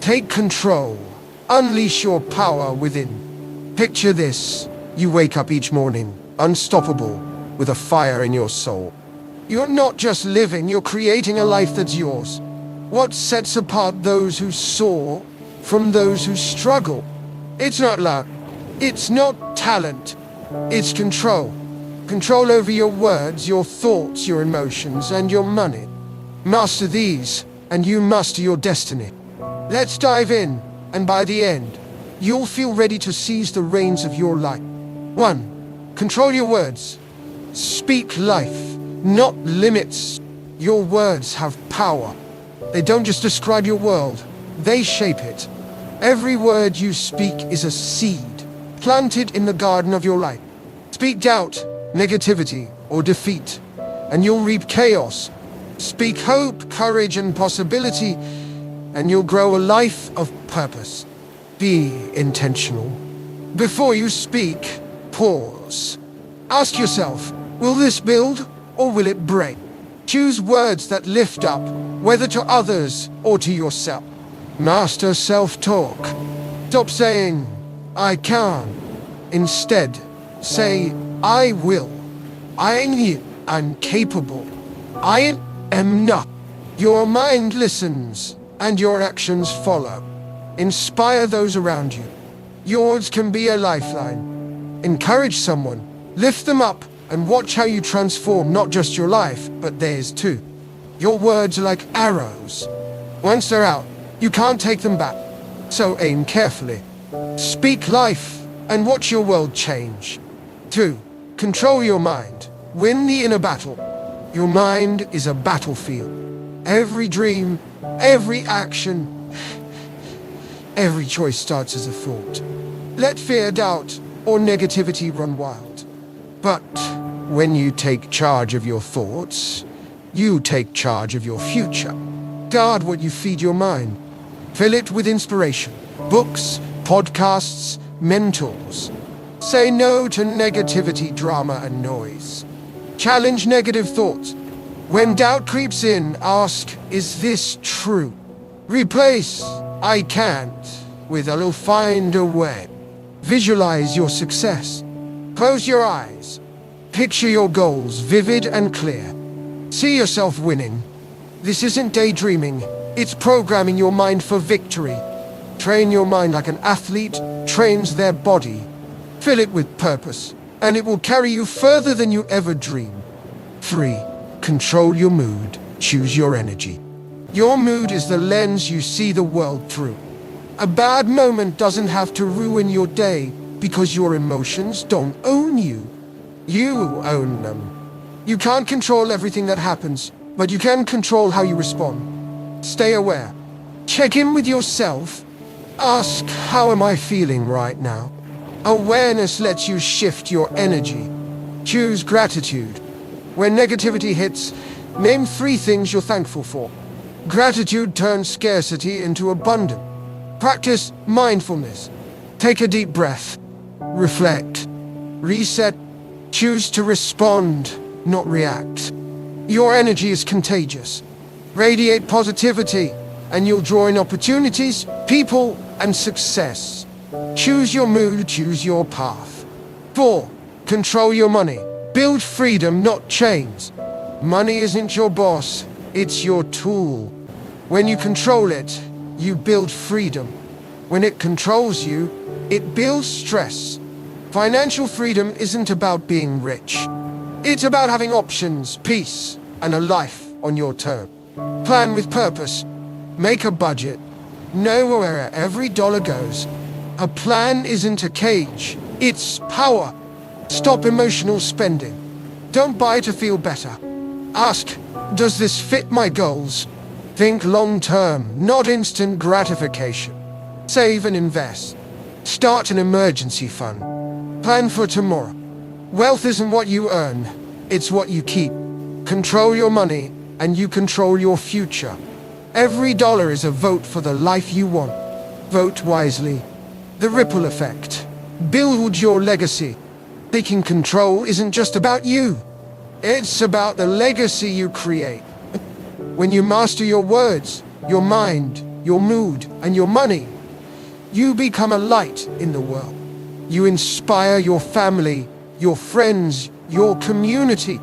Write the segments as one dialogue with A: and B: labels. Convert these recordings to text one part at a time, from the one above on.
A: Take control. Unleash your power within. Picture this. You wake up each morning, unstoppable, with a fire in your soul. You're not just living, you're creating a life that's yours. What sets apart those who soar from those who struggle? It's not luck. It's not talent. It's control. Control over your words, your thoughts, your emotions, and your money. Master these, and you master your destiny. Let's dive in, and by the end, you'll feel ready to seize the reins of your life. 1. Control your words. Speak life, not limits. Your words have power. They don't just describe your world, they shape it. Every word you speak is a seed, planted in the garden of your life. Speak doubt, negativity, or defeat, and you'll reap chaos. Speak hope, courage, and possibility, and you'll grow a life of purpose. Be intentional. Before you speak, pause. Ask yourself, will this build or will it break? Choose words that lift up, whether to others or to yourself. Master self-talk. Stop saying, I can. Instead, say, I will. I'm capable. I am not. Your mind listens, and your actions follow. Inspire those around you. Yours can be a lifeline. Encourage someone, lift them up, and watch how you transform not just your life, but theirs too. Your words are like arrows. Once they're out, you can't take them back. So aim carefully. Speak life, and watch your world change. 2. Control your mind. Win the inner battle. Your mind is a battlefield. Every dream, every action, every choice starts as a thought. Let fear, doubt, or negativity run wild. But when you take charge of your thoughts, you take charge of your future. Guard what you feed your mind. Fill it with inspiration, books, podcasts, mentors. Say no to negativity, drama, and noise. Challenge negative thoughts. When doubt creeps in, ask, is this true? Replace, I can't, with I'll find a way. Visualize your success. Close your eyes. Picture your goals vivid and clear. See yourself winning. This isn't daydreaming, it's programming your mind for victory. Train your mind like an athlete trains their body. Fill it with purpose, and it will carry you further than you ever dreamed. 3. Control your mood. Choose your energy. Your mood is the lens you see the world through. A bad moment doesn't have to ruin your day because your emotions don't own you. You own them. You can't control everything that happens, but you can control how you respond. Stay aware. Check in with yourself. Ask, how am I feeling right now? Awareness lets you shift your energy. Choose gratitude. When negativity hits, name 3 things you're thankful for. Gratitude turns scarcity into abundance. Practice mindfulness. Take a deep breath. Reflect. Reset. Choose to respond, not react. Your energy is contagious. Radiate positivity, and you'll draw in opportunities, people, and success. Choose your mood, choose your path. 4. Control your money. Build freedom, not chains. Money isn't your boss, it's your tool. When you control it, you build freedom. When it controls you, it builds stress. Financial freedom isn't about being rich. It's about having options, peace, and a life on your terms. Plan with purpose. Make a budget. Know where every dollar goes. A plan isn't a cage, it's power. Stop emotional spending. Don't buy to feel better. Ask, does this fit my goals? Think long-term, not instant gratification. Save and invest. Start an emergency fund. Plan for tomorrow. Wealth isn't what you earn, it's what you keep. Control your money, and you control your future. Every dollar is a vote for the life you want. Vote wisely. The ripple effect. Build your legacy. Taking control isn't just about you. It's about the legacy you create. When you master your words, your mind, your mood, and your money. You become a light in the world. You inspire your family, your friends, your community.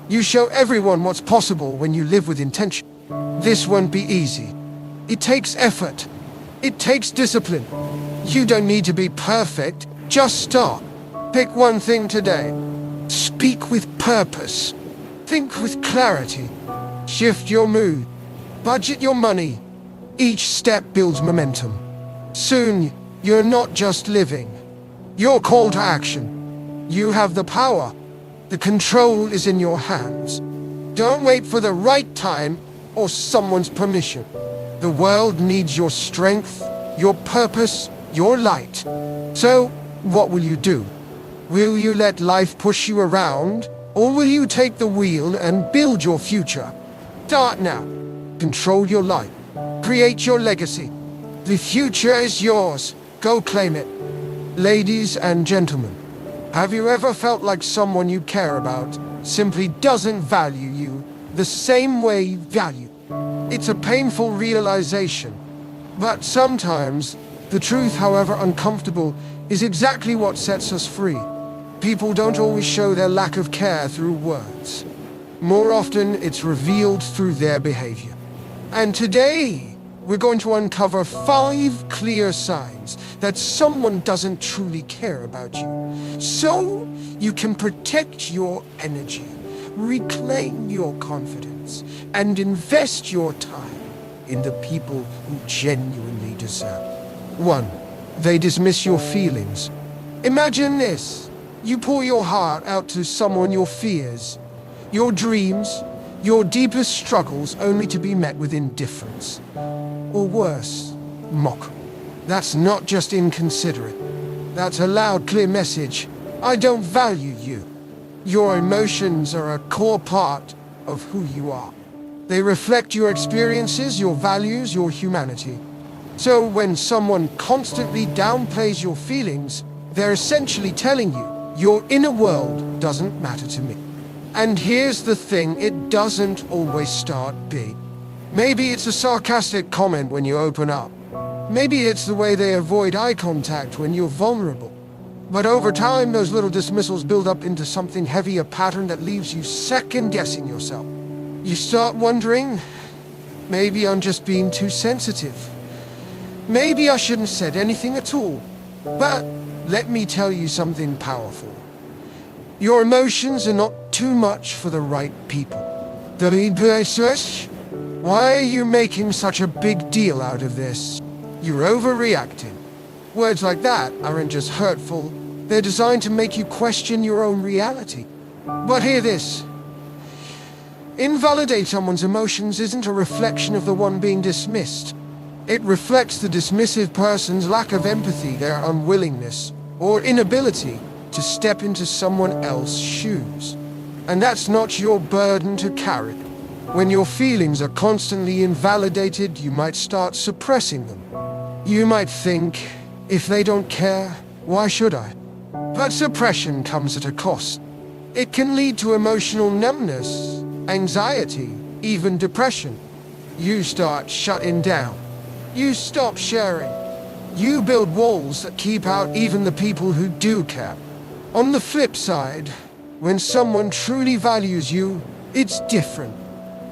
A: You show everyone what's possible when you live with intention. This won't be easy. It takes effort. It takes discipline. You don't need to be perfect. Just start. Pick one thing today. Speak with purpose. Think with clarity. Shift your mood. Budget your money. Each step builds momentum. Soon, you're not just living. You're called to action. You have the power. The control is in your hands. Don't wait for the right time or someone's permission. The world needs your strength, your purpose, your light. So, what will you do? Will you let life push you around, or will you take the wheel and build your future? Start now. Control your life. Create your legacy. The future is yours. Go claim it. Ladies and gentlemen, have you ever felt like someone you care about simply doesn't value you the same way you value? It's a painful realization, but sometimes the truth, however uncomfortable, is exactly what sets us free. People don't always show their lack of care through words. More often, it's revealed through their behavior. And today, we're going to uncover 5 clear signs that someone doesn't truly care about you, so you can protect your energy, reclaim your confidence, and invest your time in the people who genuinely deserve. 1. They dismiss your feelings. Imagine this. You pour your heart out to someone, your fears, your dreams, your deepest struggles, only to be met with indifference. Or worse, mockery. That's not just inconsiderate. That's a loud, clear message. I don't value you. Your emotions are a core part of who you are. They reflect your experiences, your values, your humanity. So when someone constantly downplays your feelings, they're essentially telling you, your inner world doesn't matter to me. And here's the thing, it doesn't always start big. Maybe it's a sarcastic comment when you open up. Maybe it's the way they avoid eye contact when you're vulnerable. But over time, those little dismissals build up into something heavy, a pattern that leaves you second-guessing yourself. You start wondering, maybe I'm just being too sensitive. Maybe I shouldn't have said anything at all. But let me tell you something powerful. Your emotions are not too much for the right people. Why are you making such a big deal out of this? You're overreacting. Words like that aren't just hurtful, they're designed to make you question your own reality. But hear this. Invalidate someone's emotions isn't a reflection of the one being dismissed. It reflects the dismissive person's lack of empathy, their unwillingness, or inability to step into someone else's shoes. And that's not your burden to carry. When your feelings are constantly invalidated, you might start suppressing them. You might think, if they don't care, why should I? But suppression comes at a cost. It can lead to emotional numbness, anxiety, even depression. You start shutting down. You stop sharing. You build walls that keep out even the people who do care. On the flip side, when someone truly values you, it's different.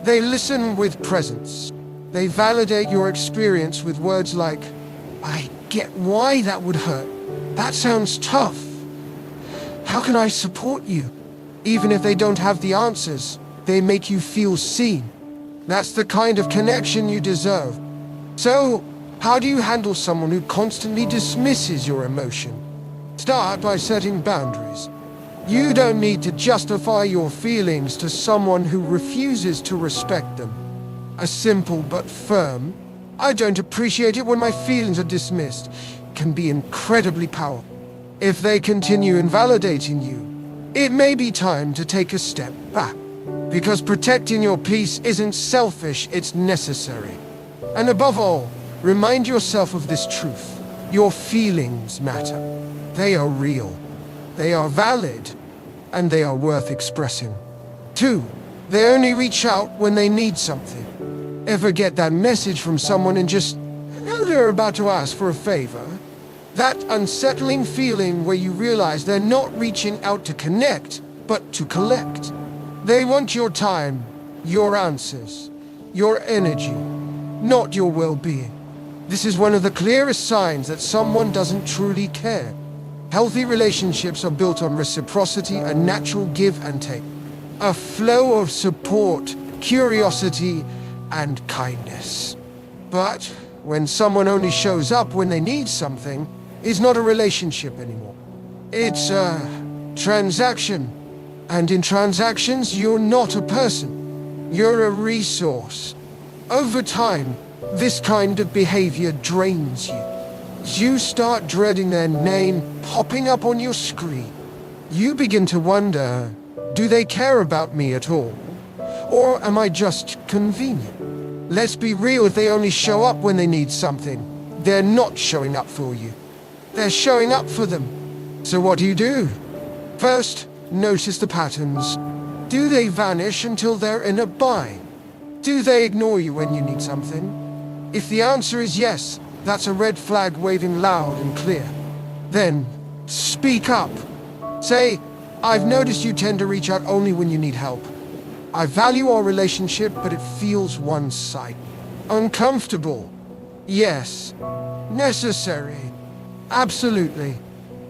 A: They listen with presence. They validate your experience with words like, I get why that would hurt. That sounds tough. How can I support you? Even if they don't have the answers, they make you feel seen. That's the kind of connection you deserve. So, how do you handle someone who constantly dismisses your emotion? Start by setting boundaries. You don't need to justify your feelings to someone who refuses to respect them. A simple but firm, I don't appreciate it when my feelings are dismissed, can be incredibly powerful. If they continue invalidating you, it may be time to take a step back. Because protecting your peace isn't selfish, it's necessary. And above all, remind yourself of this truth. Your feelings matter. They are real. They are valid. And they are worth expressing. 2. They only reach out when they need something. Ever get that message from someone and just know they're about to ask for a favor? That unsettling feeling where you realize they're not reaching out to connect, but to collect. They want your time, your answers, your energy, not your well-being. This is one of the clearest signs that someone doesn't truly care. Healthy relationships are built on reciprocity, a natural give and take. A flow of support, curiosity, and kindness. But when someone only shows up when they need something, it's not a relationship anymore. It's a transaction. And in transactions, you're not a person. You're a resource. Over time, this kind of behavior drains you. You start dreading their name popping up on your screen. You begin to wonder, do they care about me at all? Or am I just convenient? Let's be real, if they only show up when they need something, they're not showing up for you. They're showing up for them. So what do? First, notice the patterns. Do they vanish until they're in a bind? Do they ignore you when you need something? If the answer is yes, that's a red flag waving loud and clear. Then, speak up. Say, I've noticed you tend to reach out only when you need help. I value our relationship, but it feels one-sided. Uncomfortable. Yes. Necessary. Absolutely.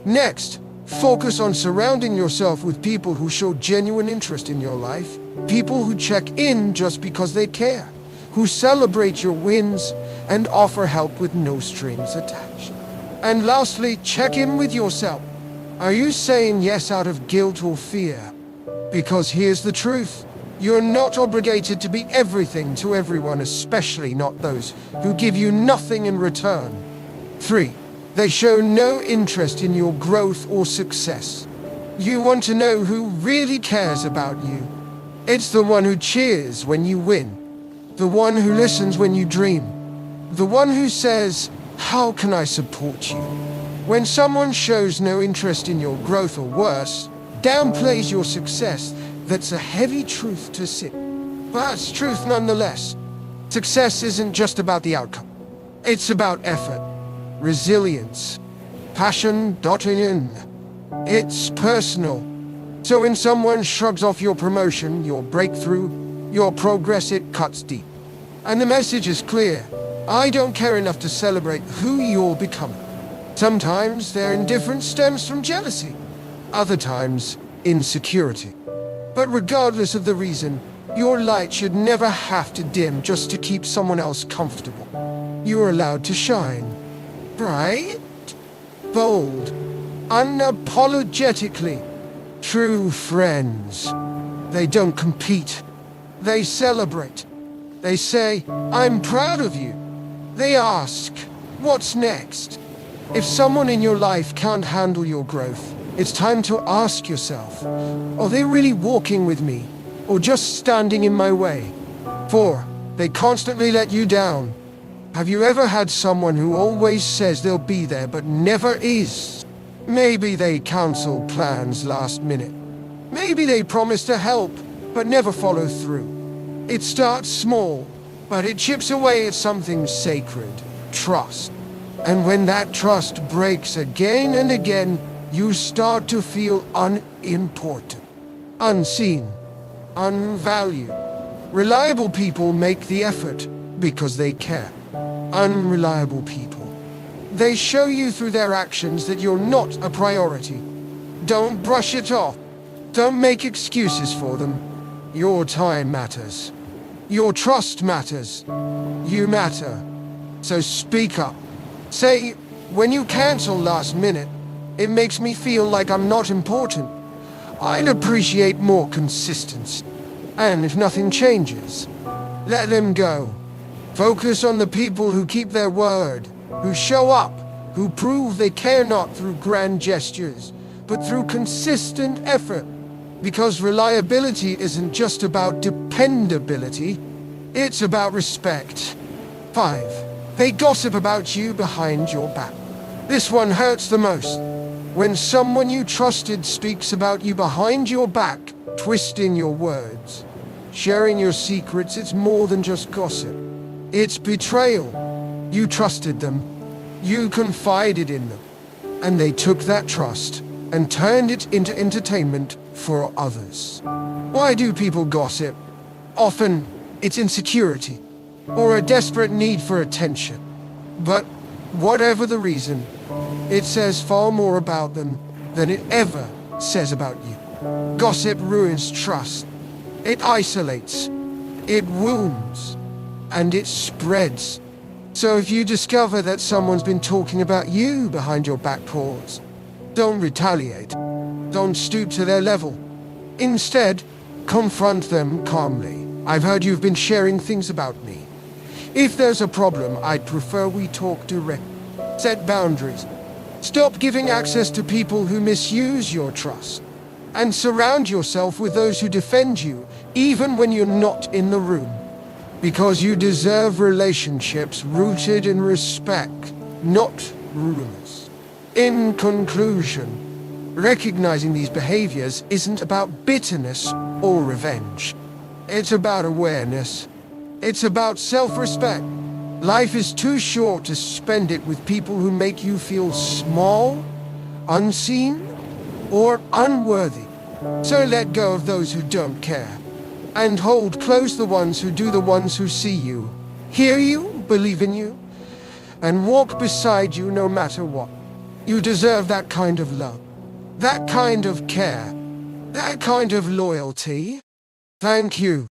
A: Next, focus on surrounding yourself with people who show genuine interest in your life. People who check in just because they care. Who celebrate your wins and offer help with no strings attached. And lastly, check in with yourself. Are you saying yes out of guilt or fear? Because here's the truth. You're not obligated to be everything to everyone, especially not those who give you nothing in return. 3. They show no interest in your growth or success. You want to know who really cares about you. It's the one who cheers when you win. The one who listens when you dream. The one who says, how can I support you? When someone shows no interest in your growth or worse, downplays your success, that's a heavy truth to sit. But it's truth nonetheless. Success isn't just about the outcome. It's about effort, resilience, passion, in. It's personal. So when someone shrugs off your promotion, your breakthrough, your progress, it cuts deep. And the message is clear. I don't care enough to celebrate who you're becoming. Sometimes their indifference stems from jealousy. Other times, insecurity. But regardless of the reason, your light should never have to dim just to keep someone else comfortable. You're allowed to shine. Bright, bold, unapologetically. True friends. They don't compete. They celebrate. They say, I'm proud of you. They ask, what's next? If someone in your life can't handle your growth, it's time to ask yourself, are they really walking with me, or just standing in my way? 4. They constantly let you down. Have you ever had someone who always says they'll be there but never is? Maybe they cancel plans last minute. Maybe they promise to help, but never follow through. It starts small, but it chips away at something sacred, trust. And when that trust breaks again and again, you start to feel unimportant, unseen, unvalued. Reliable people make the effort because they care. Unreliable people, they show you through their actions that you're not a priority. Don't brush it off. Don't make excuses for them. Your time matters. Your trust matters. You matter. So speak up. Say, when you cancel last minute, it makes me feel like I'm not important. I'd appreciate more consistency. And if nothing changes, let them go. Focus on the people who keep their word, who show up, who prove they care not through grand gestures, but through consistent effort. Because reliability isn't just about dependability, it's about respect. 5. They gossip about you behind your back. This one hurts the most. When someone you trusted speaks about you behind your back, twisting your words, sharing your secrets, it's more than just gossip. It's betrayal. You trusted them. You confided in them. And they took that trust and turned it into entertainment for others. Why do people gossip? Often, it's insecurity or a desperate need for attention. But whatever the reason, it says far more about them than it ever says about you. Gossip ruins trust. It isolates. It wounds. And it spreads. So if you discover that someone's been talking about you behind your back, pause. Don't retaliate. Don't stoop to their level. Instead, confront them calmly. I've heard you've been sharing things about me. If there's a problem, I'd prefer we talk direct. Set boundaries. Stop giving access to people who misuse your trust. And surround yourself with those who defend you, even when you're not in the room. Because you deserve relationships rooted in respect, not rumors. In conclusion, recognizing these behaviors isn't about bitterness or revenge. It's about awareness. It's about self-respect. Life is too short to spend it with people who make you feel small, unseen, or unworthy. So let go of those who don't care. And hold close the ones who see you, hear you, believe in you, and walk beside you no matter what. You deserve that kind of love, that kind of care, that kind of loyalty. Thank you.